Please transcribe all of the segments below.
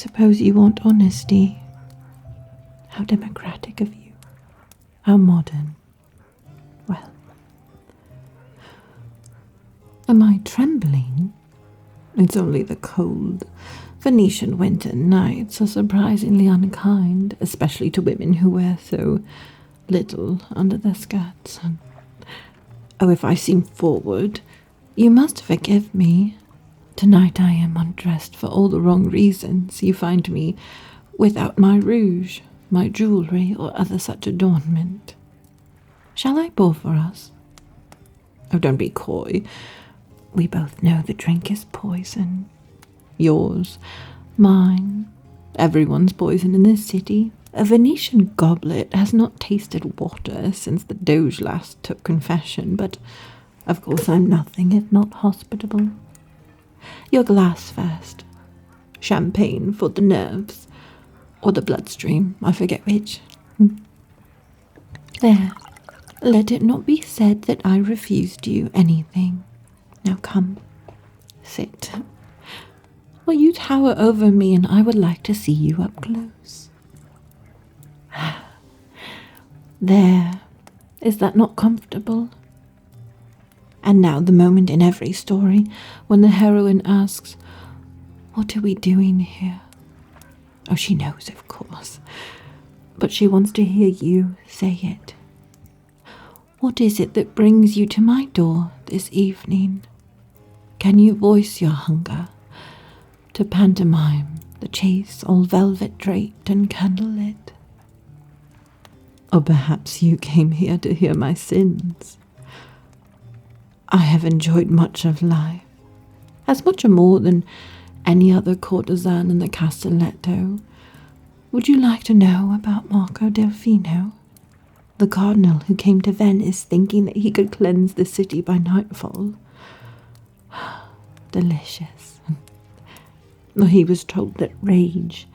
suppose you want honesty. How democratic of you. How modern. Well, am I trembling? It's only the cold. Venetian winter nights are surprisingly unkind, especially to women who wear so little under their skirts. Oh, if I seem forward, you must forgive me. Tonight I am undressed for all the wrong reasons. You find me without my rouge, my jewellery, or other such adornment. Shall I pour for us? Oh, don't be coy. We both know the drink is poison. Yours, mine, everyone's poison in this city. A Venetian goblet has not tasted water since the Doge last took confession, but of course I'm nothing if not hospitable. Your glass first. Champagne for the nerves, or the bloodstream, I forget which. There, let it not be said that I refused you anything. Now come, sit. Well, you tower over me and I would like to see you up close. There, is that not comfortable? And now the moment in every story when the heroine asks, "What are we doing here?" Oh, she knows, of course, but she wants to hear you say it. What is it that brings you to my door this evening? Can you voice your hunger to pantomime the chase all velvet draped and candlelit? Or perhaps you came here to hear my sins. I have enjoyed much of life, as much more than any other courtesan in the Castelletto. Would you like to know about Marco Delfino, the cardinal who came to Venice thinking that he could cleanse the city by nightfall? Delicious. Well, he was told that rage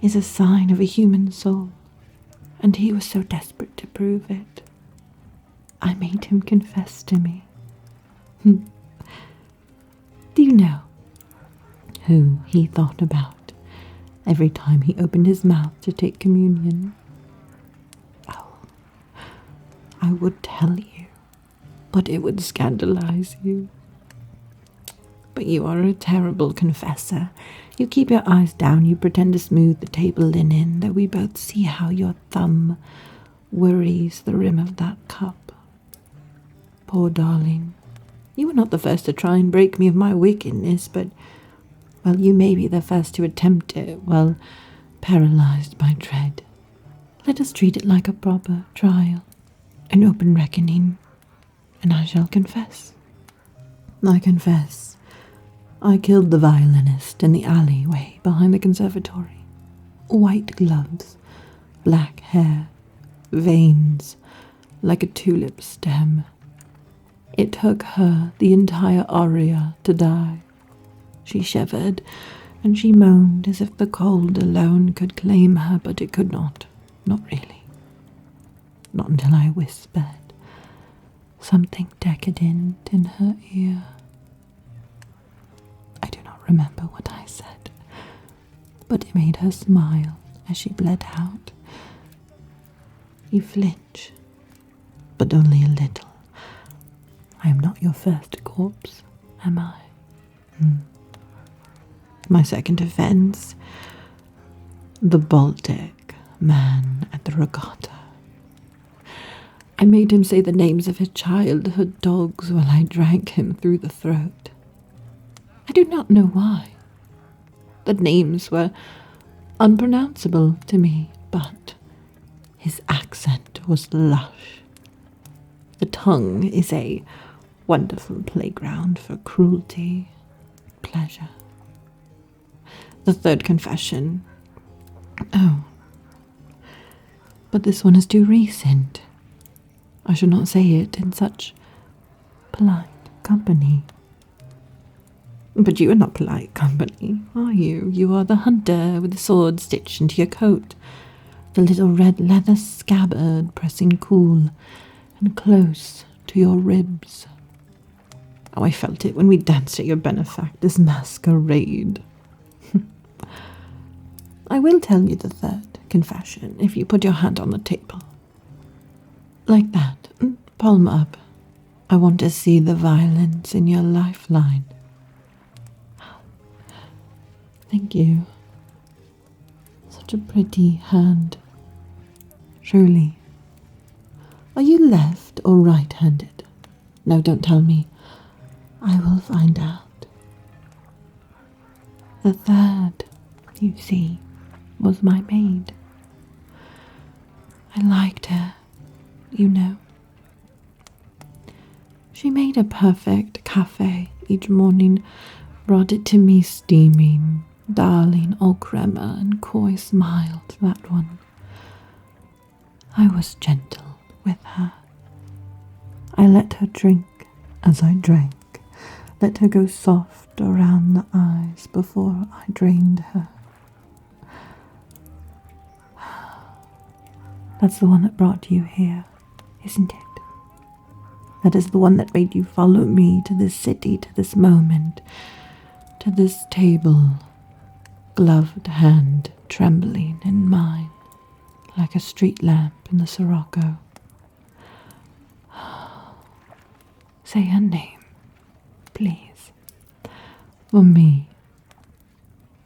is a sign of a human soul, and he was so desperate to prove it. I made him confess to me. Do you know who he thought about every time he opened his mouth to take communion? Oh, I would tell you, but it would scandalize you. But you are a terrible confessor. You keep your eyes down, you pretend to smooth the table linen, that we both see how your thumb worries the rim of that cup. Poor darling. You were not the first to try and break me of my wickedness, but, well, you may be the first to attempt it while paralyzed by dread. Let us treat it like a proper trial, an open reckoning, and I shall confess. I confess. I killed the violinist in the alleyway behind the conservatory. White gloves, black hair, veins like a tulip stem. It took her the entire aria to die. She shivered, and she moaned as if the cold alone could claim her, but it could not really. Not until I whispered something decadent in her ear. I do not remember what I said, but it made her smile as she bled out. You flinch, but only a little. I am not your first corpse, am I? My second offense, the Baltic man at the regatta. I made him say the names of his childhood dogs while I drank him through the throat. I do not know why. The names were unpronounceable to me, but his accent was lush. The tongue is a wonderful playground for cruelty, pleasure. The third confession. Oh, but this one is too recent. I should not say it in such polite company. But you are not polite company, are you? You are the hunter with the sword stitched into your coat, the little red leather scabbard pressing cool and close to your ribs. Oh, I felt it when we danced at your benefactor's masquerade. I will tell you the third confession if you put your hand on the table. Like that, palm up. I want to see the violence in your lifeline. Thank you. Such a pretty hand. Truly. Are you left or right-handed? No, don't tell me. I will find out. The third, you see, was my maid. I liked her, you know. She made a perfect cafe each morning, brought it to me steaming, darling, all crema and coy smiled, that one. I was gentle with her. I let her drink as I drank, let her go soft around the eyes before I drained her. That's the one that brought you here, isn't it? That is the one that made you follow me to this city, to this moment, to this table, gloved hand trembling in mine, like a street lamp in the Sirocco. Say her name, please. For me,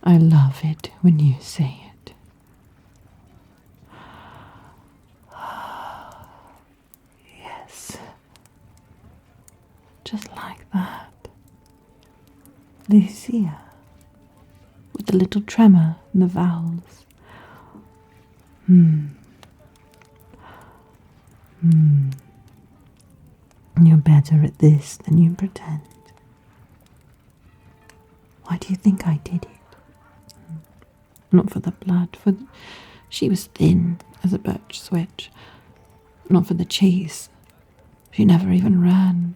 I love it when you say it. Yes. Just like that. Lucia, with the little tremor in the vowels. You're better at this than you pretend. Why do you think I did it? Not for the blood, for she was thin as a birch switch. Not for the chase. She never even ran.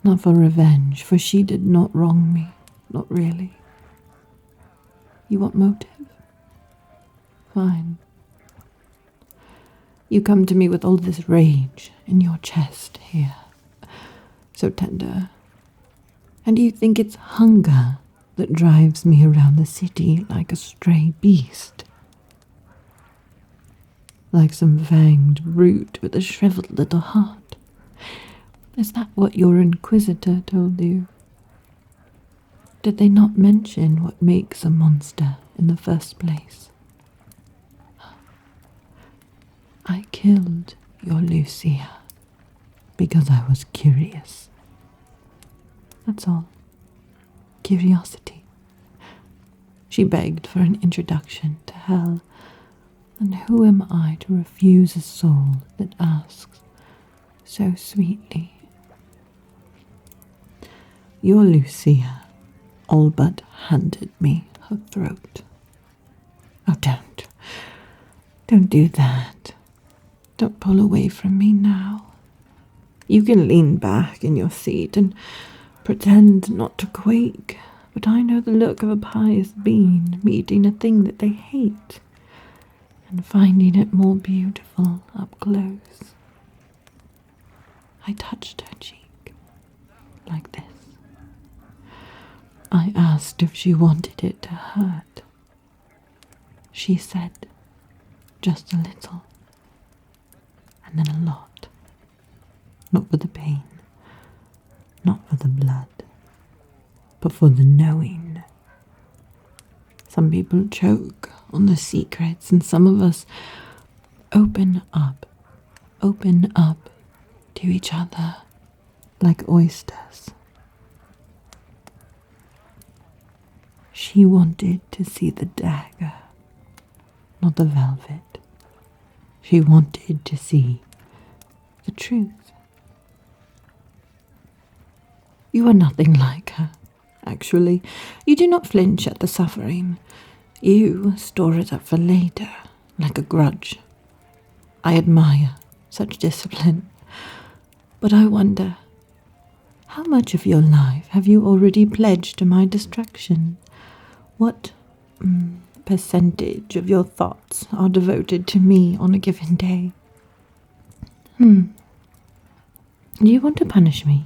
Not for revenge, for she did not wrong me. Not really. You want motive? Fine. You come to me with all this rage in your chest here, so tender. And you think it's hunger that drives me around the city like a stray beast? Like some fanged brute with a shriveled little heart? Is that what your inquisitor told you? Did they not mention what makes a monster in the first place? I killed your Lucia because I was curious. That's all. Curiosity. She begged for an introduction to hell, and who am I to refuse a soul that asks so sweetly? Your Lucia all but handed me her throat. Oh, don't do that. Don't pull away from me now. You can lean back in your seat and pretend not to quake, but I know the look of a pious being meeting a thing that they hate and finding it more beautiful up close. I touched her cheek, like this. I asked if she wanted it to hurt. She said, just a little. And then a lot. Not for the pain, not for the blood, but for the knowing. Some people choke on the secrets, and some of us open up to each other like oysters. She wanted to see the dagger, not the velvet. She wanted to see the truth. You are nothing like her, actually. You do not flinch at the suffering. You store it up for later, like a grudge. I admire such discipline. But I wonder, how much of your life have you already pledged to my destruction? What percentage of your thoughts are devoted to me on a given day? Do you want to punish me?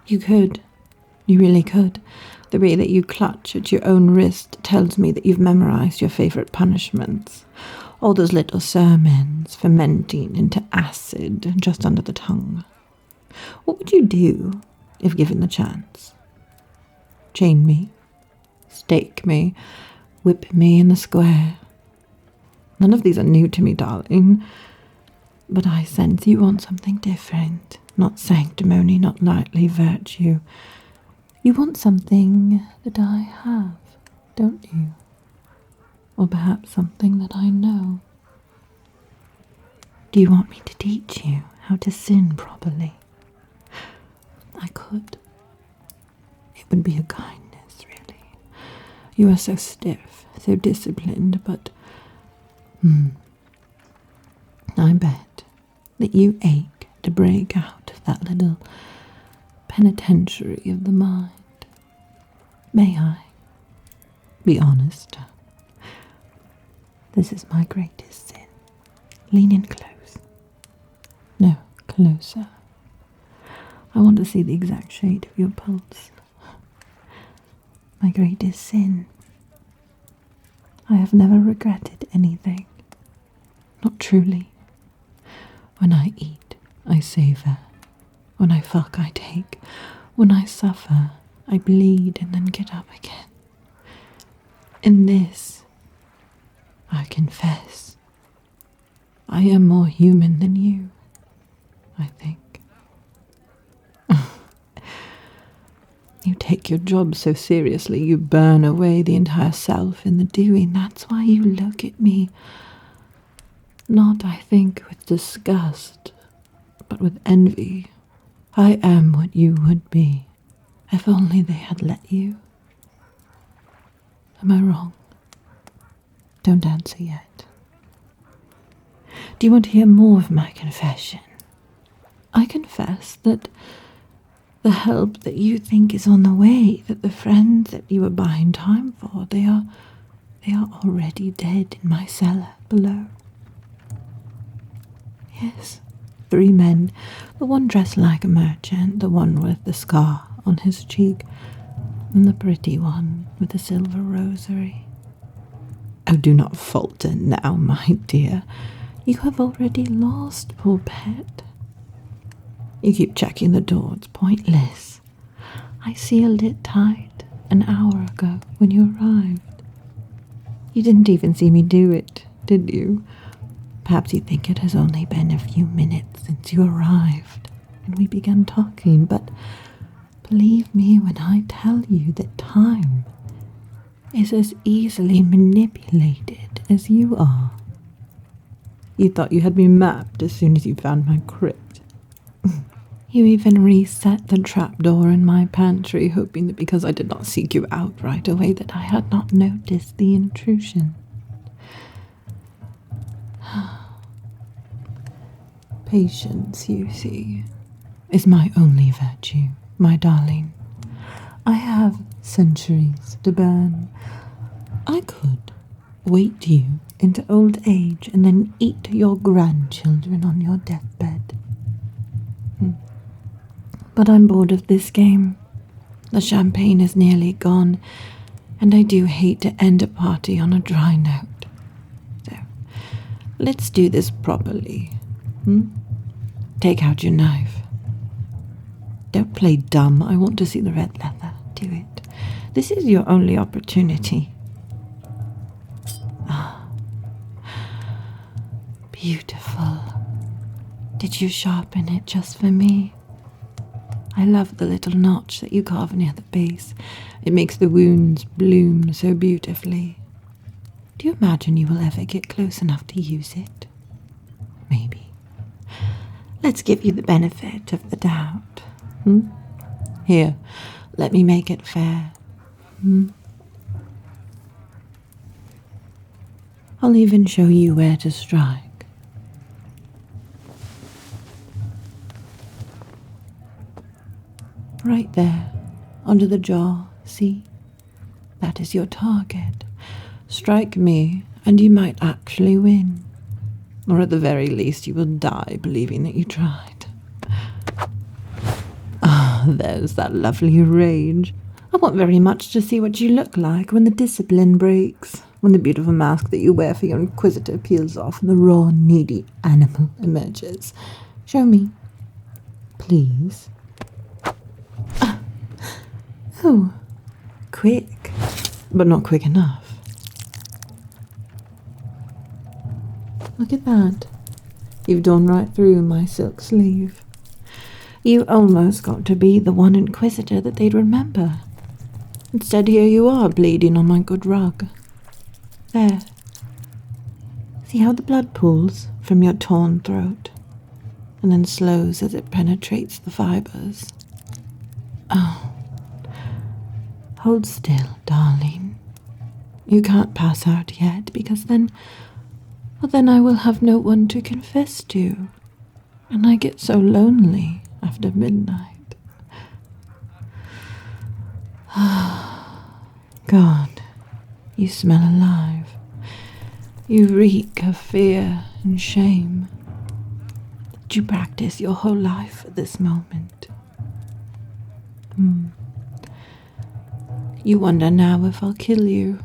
You could. You really could. The way that you clutch at your own wrist tells me that you've memorized your favorite punishments. All those little sermons fermenting into acid just under the tongue. What would you do if given the chance? Chain me, stake me, whip me in the square. None of these are new to me, darling. But I sense you want something different. Not sanctimony, not knightly virtue. You want something that I have, don't you? Or perhaps something that I know. Do you want me to teach you how to sin properly? I could. It would be a kindness, really. You are so stiff, so disciplined, but I bet that you ache to break out of that little penitentiary of the mind. May I be honest? This is my greatest sin. Lean in close. No, closer. I want to see the exact shade of your pulse. My greatest sin. I have never regretted anything. Not truly. When I eat, I savor. When I fuck, I take. When I suffer, I bleed and then get up again. In this, I confess, I am more human than you, I think. You take your job so seriously, you burn away the entire self in the doing. That's why you look at me, not, I think, with disgust, but with envy. I am what you would be, if only they had let you. Am I wrong? Don't answer yet. Do you want to hear more of my confession? I confess that the help that you think is on the way, that the friends that you were buying time for, they are already dead in my cellar below. Yes, 3 men, the one dressed like a merchant, the one with the scar on his cheek, and the pretty one with the silver rosary. Oh, do not falter now, my dear. You have already lost, poor pet. You keep checking the door, it's pointless. I sealed it tight an hour ago when you arrived. You didn't even see me do it, did you? Perhaps you think it has only been a few minutes since you arrived and we began talking, but believe me when I tell you that time is as easily manipulated as you are. You thought you had me mapped as soon as you found my crypt. You even reset the trapdoor in my pantry, hoping that because I did not seek you out right away that I had not noticed the intrusion. Patience, you see, is my only virtue, my darling. I have centuries to burn. I could wait you into old age and then eat your grandchildren on your deathbed. But I'm bored of this game. The champagne is nearly gone, and I do hate to end a party on a dry note. So, let's do this properly. Take out your knife. Don't play dumb. I want to see the red leather. Do it. This is your only opportunity. Ah, beautiful. Did you sharpen it just for me? I love the little notch that you carve near the base. It makes the wounds bloom so beautifully. Do you imagine you will ever get close enough to use it? Maybe. Let's give you the benefit of the doubt. Here, let me make it fair. I'll even show you where to strike. Right there, under the jaw, see? That is your target. Strike me, and you might actually win. Or at the very least, you will die believing that you tried. there's that lovely rage. I want very much to see what you look like when the discipline breaks, when the beautiful mask that you wear for your inquisitor peels off and the raw, needy animal emerges. Show me. Please. Oh, quick, but not quick enough. Look at that. You've done right through my silk sleeve. You almost got to be the one inquisitor that they'd remember. Instead, here you are, bleeding on my good rug. There. See how the blood pools from your torn throat, and then slows as it penetrates the fibers. Oh. Hold still, darling. You can't pass out yet, because then I will have no one to confess to, and I get so lonely after midnight. God, you smell alive. You reek of fear and shame. Did you practice your whole life at this moment? You wonder now if I'll kill you.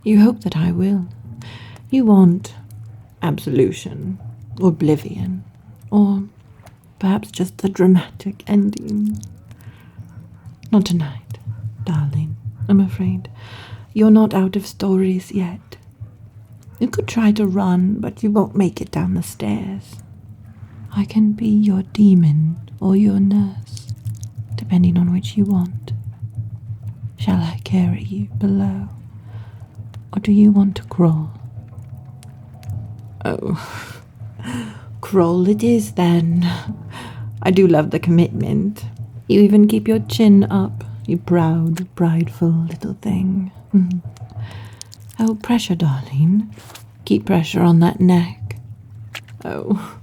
You hope that I will. You want absolution, or oblivion, or perhaps just the dramatic ending. Not tonight, darling, I'm afraid. You're not out of stories yet. You could try to run, but you won't make it down the stairs. I can be your demon or your nurse, depending on which you want. Shall I carry you below, or do you want to crawl? Oh, crawl it is then. I do love the commitment. You even keep your chin up, you proud, prideful little thing. Oh, pressure, darling. Keep pressure on that neck. Oh,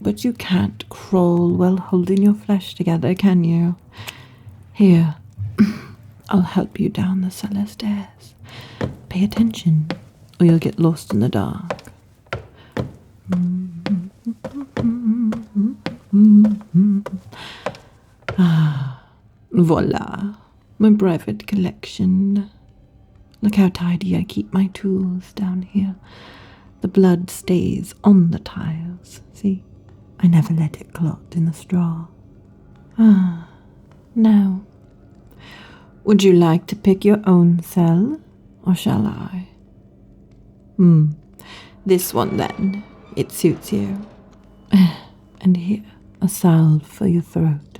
but you can't crawl while holding your flesh together, can you? Here, I'll help you down the cellar stairs. Pay attention, or you'll get lost in the dark. Voila, my private collection. Look how tidy I keep my tools down here. The blood stays on the tiles, see? I never let it clot in the straw. Now, would you like to pick your own cell, or shall I? This one then, it suits you. And here, a salve for your throat.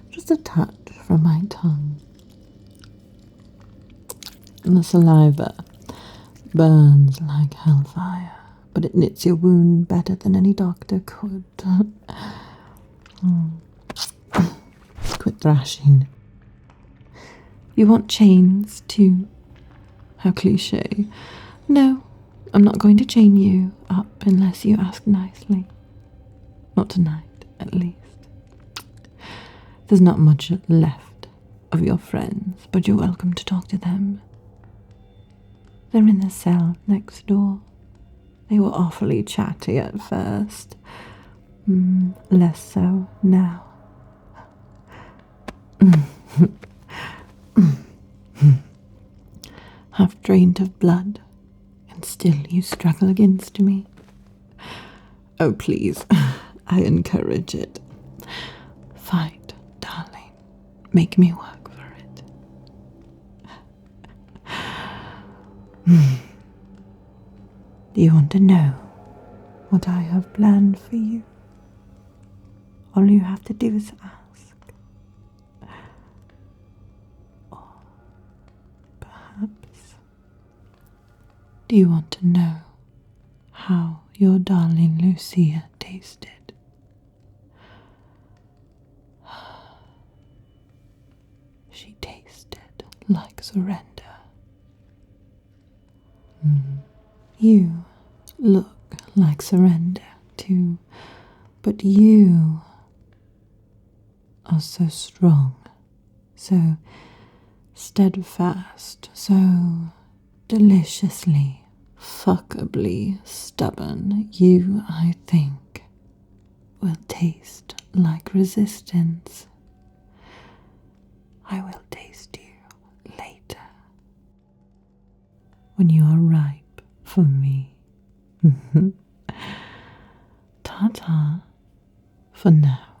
Just a touch from my tongue. And the saliva burns like hellfire, but it knits your wound better than any doctor could. Quit thrashing. You want chains too? How cliché. No, I'm not going to chain you up unless you ask nicely. Not tonight, at least. There's not much left of your friends, but you're welcome to talk to them. They're in the cell next door. They were awfully chatty at first. Less so now. Half drained of blood, and still you struggle against me. Oh, please, I encourage it. Fight, darling. Make me work for it. Do you want to know what I have planned for you? All you have to do is ask. Or perhaps, do you want to know how your darling Lucia tasted? She tasted like surrender. You look like surrender too, but you are so strong, so steadfast, so deliciously, fuckably stubborn. You, I think, will taste like resistance. I will taste you later, when you are ripe for me. Ta-ta for now.